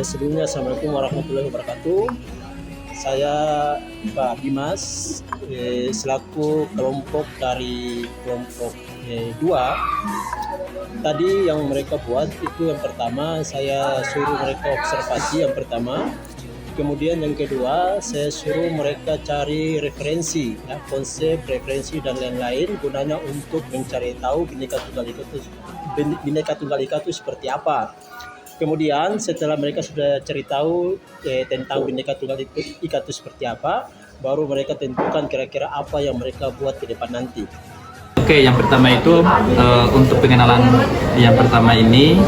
Sebelumnya Assalamualaikum warahmatullahi wabarakatuh. Saya Pak Dimas, selaku kelompok dari kelompok 2. Tadi yang mereka buat itu yang pertama saya suruh mereka observasi yang pertama. Kemudian yang kedua saya suruh mereka cari referensi, ya, konsep, referensi dan lain-lain gunanya untuk mencari tahu Bhinneka Tunggal Ika itu seperti apa. Kemudian setelah mereka sudah cari tahu tentang Bhinneka Tunggal Ika itu seperti apa, baru mereka tentukan kira-kira apa yang mereka buat ke depan nanti. Oke, yang pertama itu untuk pengenalan yang pertama ini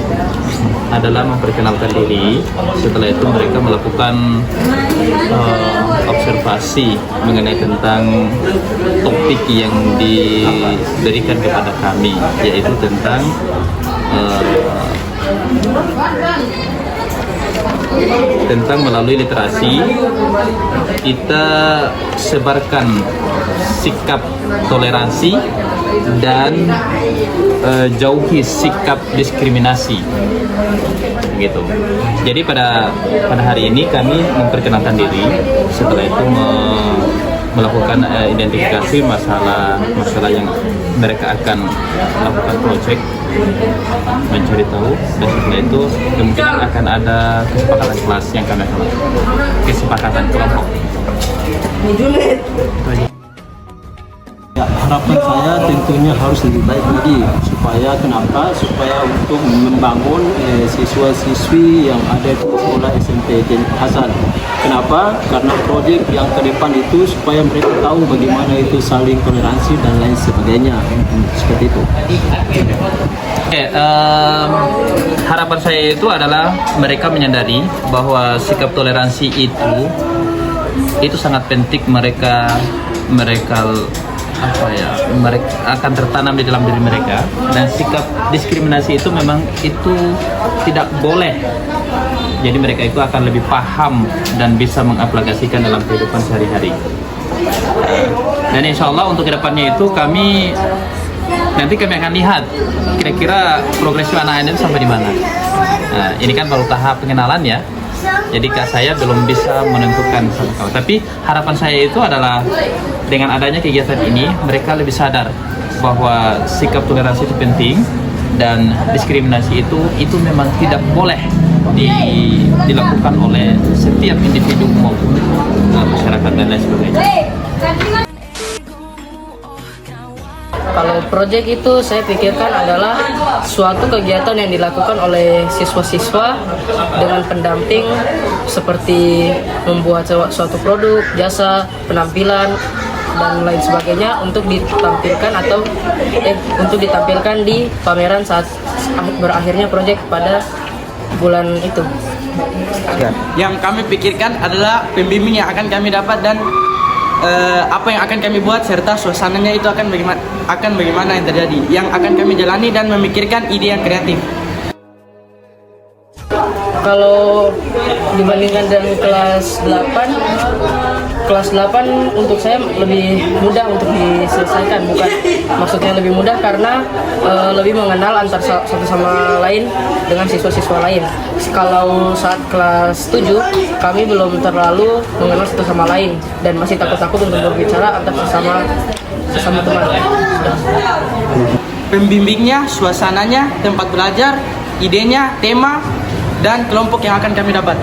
adalah memperkenalkan diri. Setelah itu mereka melakukan observasi mengenai tentang topik yang diberikan kepada kami, yaitu tentang melalui literasi kita sebarkan sikap toleransi dan jauhi sikap diskriminasi gitu. Jadi pada hari ini kami memperkenalkan diri, setelah itu melakukan identifikasi masalah yang mereka akan melakukan proyek, mencari tahu, dan setelah itu kemungkinan akan ada kesepakatan kelas yang kami akan lakukan, kesepakatan kelompok. Ya, harapan saya tentunya harus lebih baik lagi supaya untuk membangun siswa-siswi yang ada di sekolah SMP Jen Hasan. Kenapa? Karena proyek yang ke depan itu supaya mereka tahu bagaimana itu saling toleransi dan lain sebagainya. Seperti itu. Harapan saya itu adalah mereka menyadari bahwa sikap toleransi itu sangat penting. Mereka akan tertanam di dalam diri mereka, dan sikap diskriminasi itu memang itu tidak boleh. Jadi mereka itu akan lebih paham dan bisa mengaplikasikan dalam kehidupan sehari-hari. Dan insya Allah untuk kedepannya itu nanti kami akan lihat kira-kira progresi anak-anak itu sampai di mana. Nah, ini kan baru tahap pengenalan ya. Jadi saya belum bisa menentukan satu hal. Tapi harapan saya itu adalah dengan adanya kegiatan ini mereka lebih sadar bahwa sikap toleransi itu penting dan diskriminasi itu memang tidak boleh dilakukan oleh setiap individu maupun masyarakat dan lain sebagainya. Kalau proyek itu saya pikirkan adalah suatu kegiatan yang dilakukan oleh siswa-siswa dengan pendamping seperti membuat suatu produk, jasa, penampilan, dan lain sebagainya untuk ditampilkan di pameran saat berakhirnya proyek pada bulan itu. Yang kami pikirkan adalah pembimbing yang akan kami dapat dan apa yang akan kami buat serta suasananya itu akan bagaimana yang terjadi, yang akan kami jalani dan memikirkan ide yang kreatif. Kalau dibandingkan dengan kelas 8 untuk saya lebih mudah untuk diselesaikan, bukan maksudnya lebih mudah karena lebih mengenal antar satu sama lain dengan siswa-siswa lain. Kalau saat kelas 7 kami belum terlalu mengenal satu sama lain dan masih takut-takut untuk berbicara antar sesama teman. Pembimbingnya, suasananya, tempat belajar, idenya, tema, dan kelompok yang akan kami dapat.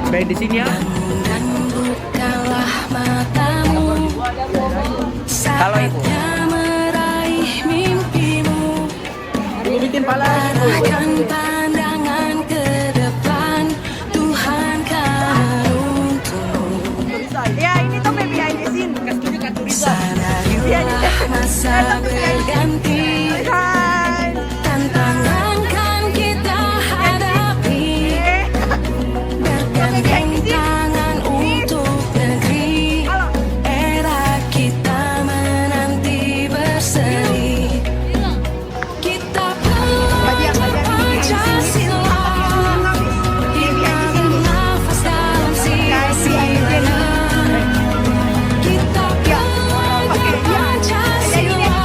Baik di sini ya. Dan bukalah matamu, saatnya meraih mimpimu. Bikin pala. Arahkan pandangan ke depan, Tuhan kan menuntun. Ya ini tuh behind the scene. Sadarilah masa berganti, Hai. tantangan kan kita hadapi. Bergandeng tangan untuk negeri, era kita menanti berseri. Kita belajar Pancasila, hilang nafas dalam sia-sia. Kita belajar Pancasila,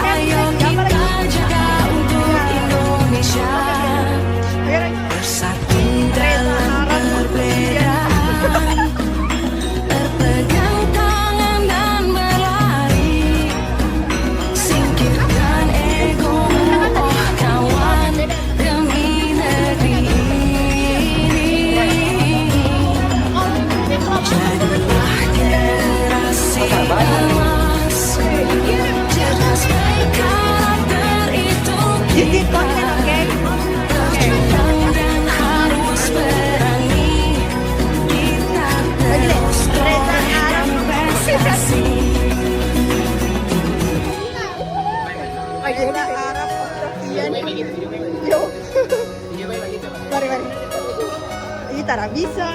ayo kita jaga untuk Indonesia. Bersatu dalam perbedaan, berpegang tangan dan berlari. Singkirkan egomu, oh kawan, demi negeri ini. Jadilah generasi emas, cerdas baik karakter itu kita. Berjuang dan harus berani, kita terus torehkan prestasi. Kita Arab Sofian. Yo. Mari. Kita tak bisa.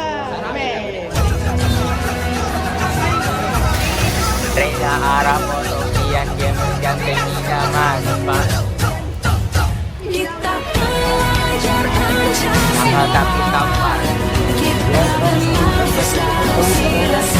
Reza Arab Sofian dia menggandeng zaman Pak. Kita belajar Pancasila, Tanggal 1 tahun kita bernafas dalam sia-sia.